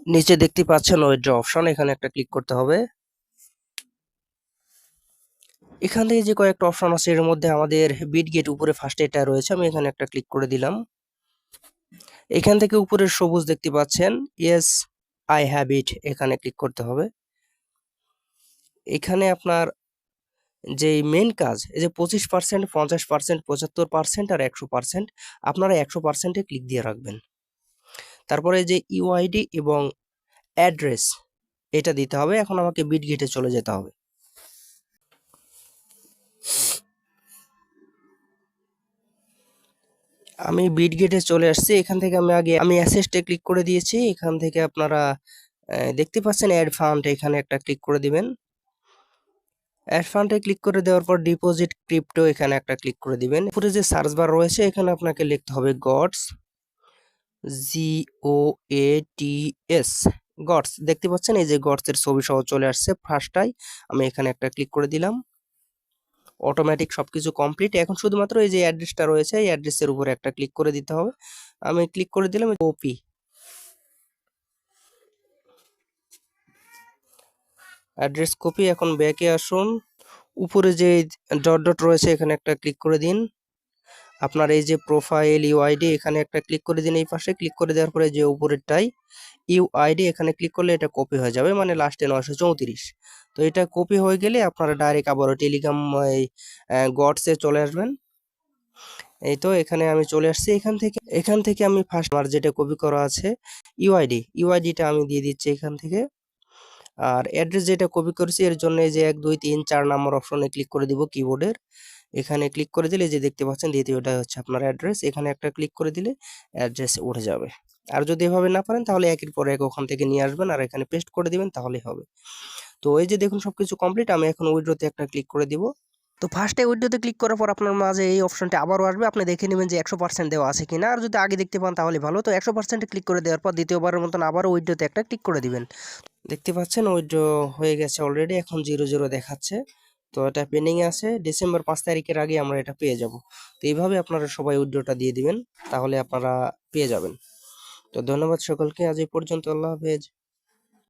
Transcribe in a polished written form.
নিচে দেখতে পাচ্ছেন উইথড্র অপশন, এখানে একটা ক্লিক করতে হবে। এখান থেকে যে কয়েকটা অপশন আছে এর মধ্যে আমাদের বিটগেট উপরে ফার্স্টে এটা রয়েছে, আমি এখানে একটা ক্লিক করে দিলাম। এখান থেকে উপরের সবুজ দেখতে পাচ্ছেন ইয়েস আই হ্যাভ ইট, এখানে ক্লিক করতে হবে। এখানে আপনার যে মেন কাজ, এই যে 25%, 50%, 75% আর 100%, আপনারা 100%-এ ক্লিক দিয়ে রাখবেন। তারপরে যে ইউআইডি এবং অ্যাড্রেস এটা দিতে হবে। এখন আমাকে বিটগেটে চলে যেতে হবে। আমি বিটগেটে চলে আসছি। এখান থেকে আমি অ্যাসেস্টে ক্লিক করে দিয়েছি। এখান থেকে আপনারা দেখতে পাচ্ছেন অ্যাড ফান্ড, এখানে একটা ক্লিক করে দিবেন। অ্যাড ফান্ডে ক্লিক করে দেওয়ার পর ডিপোজিট ক্রিপ্টো, এখানে একটা ক্লিক করে দিবেন। উপরে যে সার্চ বার রয়েছে এখানে আপনাকে লিখতে হবে গডস, GOATS, গডস। দেখতে পাচ্ছেন এই যে গডস এর ছবি সহ চলে আসছে ফার্স্টটাই। আমি এখানে একটা ক্লিক করে দিলাম। অটোমেটিক সবকিছু কমপ্লিট। এখন শুধুমাত্র এই যে অ্যাড্রেসটা রয়েছে এই অ্যাড্রেসের উপরে একটা ক্লিক করে দিতে হবে। আমি ক্লিক করে দিলাম। Copy address copy. এখন ব্যাকে আসুন, উপরে যে ডট ডট রয়েছে এখানে একটা ক্লিক করে দিন। আপনার এই যে প্রোফাইল ইউআইডি এখানে একটা ক্লিক করে দিন। এই পাশে ক্লিক করে দেওয়ার পরে যে উপরেরটাই ইউআইডি এখানে ক্লিক করলে এটা কপি হয়ে যাবে, মানে লাস্টে 934। তো এটা কপি হয়ে গেলে আপনারা ডাইরেক্ট আবারও টেলিগ্রাম গডসে চলে আসবেন। এই তো এখানে আমি চলে আসছি। এখান থেকে আমি ফার্স্ট আমার যেটা কপি করা আছে ইউআইডিটা আমি দিয়ে দিচ্ছি এখান থেকে। আর অ্যাড্রেস যেটা কপি করেছি এর জন্য এই যে 1 2 3 4 নম্বর অপশনে ক্লিক করে দিব কিবোর্ডের। এখানে ক্লিক করে দিলে যে দেখতে পাচ্ছেন দ্বিতীয়টা হচ্ছে আপনার অ্যাড্রেস, এখানে একটা ক্লিক করে দিলে অ্যাড্রেস উঠে যাবে। আর যদি এভাবে না পারেন তাহলে একের পর এক ওখান থেকে নিয়ে আসবেন আর এখানে পেস্ট করে দিবেন, তাহলেই হবে। তো এই যে দেখুন সবকিছু কমপ্লিট। আমি এখন উইথড্রতে একটা ক্লিক করে দিব। তো ফার্স্টে উইথড্রতে ক্লিক করার পর আপনার মাঝে এই অপশনটা আবারও আসবে। আপনি দেখে নেবেন যে 100% দেওয়া আছে কিনা। আর যদি আগে দেখতে পান তাহলে ভালো। তো 100%-এ ক্লিক করে দেওয়ার পর দ্বিতীয়বারের মতন আবারও উইথড্রতে একটা ক্লিক করে দিবেন। দেখতে পাচ্ছেন উইথড্র হয়ে গেছে অলরেডি। এখন 00 দেখাচ্ছে। তো এটা পেন্ডিং আছে। ডিসেম্বর 5 তারিখের আগে আমরা এটা পেয়ে যাব। তো এইভাবে আপনারা সবাই উইথড্রটা দিয়ে দিবেন, তাহলে আপনারা পেয়ে যাবেন। তো ধন্যবাদ সকলকে। আজ এই পর্যন্ত। আল্লাহ হাফেজ।